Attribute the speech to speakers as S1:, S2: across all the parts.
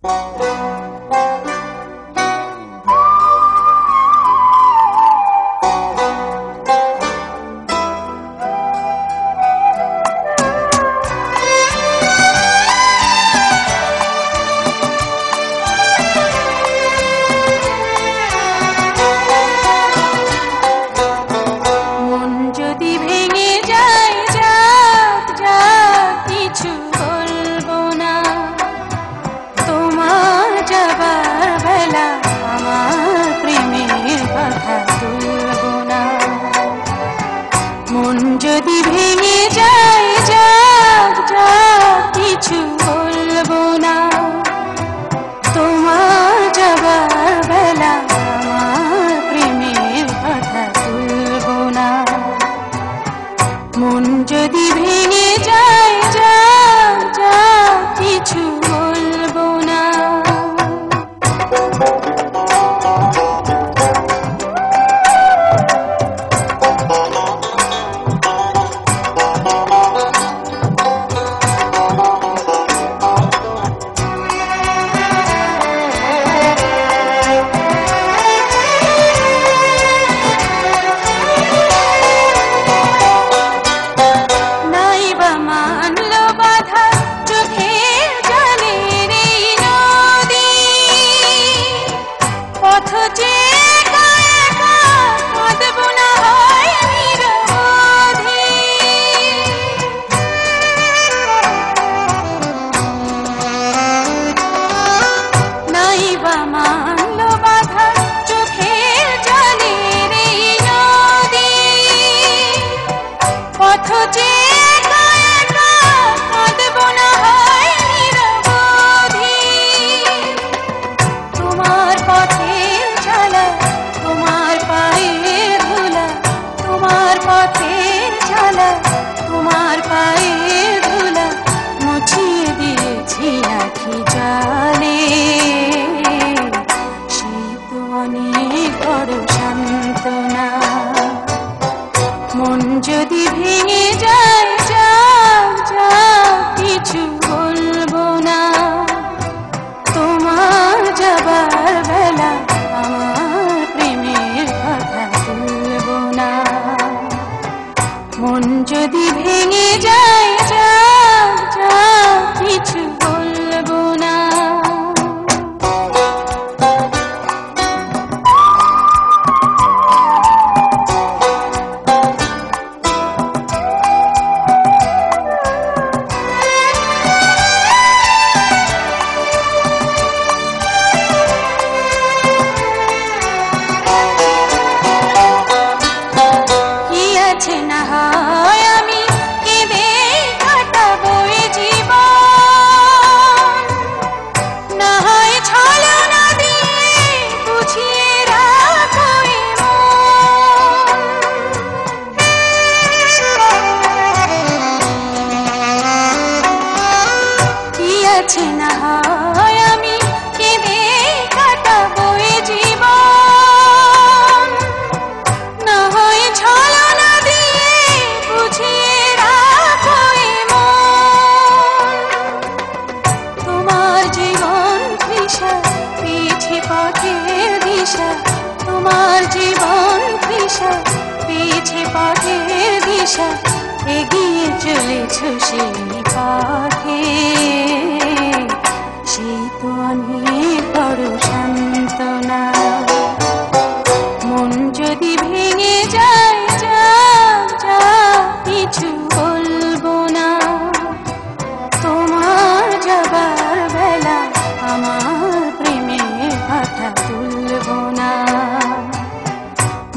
S1: যদি ভেঙে যায় যাক যাক কিছু বলবো না, তোমার যাবার বেলা আমার প্রেমের কথা তুলবো না। মন যদি ভেঙে যায় যাক যাক কিছু বলবো না। মন যদি ভেঙে যায় যাক যাক কিছু বলবো না, তোমার যাবার বেলা আমার প্রেমের কথা তুলবো না। মন যদি ভেঙে যায় যাক যাক কিছু বলবো না। না হয় আমি কেঁদে কাটাবো জীবন, না হয় ছলনা দিয়ে বুঝিয়ে রাখো কি আছে না হয় আমি কেঁদে কাটাবো জীবন, না হয় ছলনা পথের দিশা, তোমার জীবন তৃষা পেয়েছে পথের দিশা, এগিয়ে চলেছ সেই পথে, সেই তো অনেক বড় সান্ত্বনা। মন যদি ভেঙে যায় যাক যাক কিছু বলবো না, তোমার যাবার বেলা আমার প্রেমের কথা তুলবো না।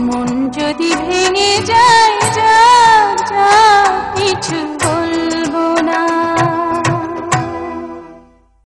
S1: মন যদি ভেঙে যায়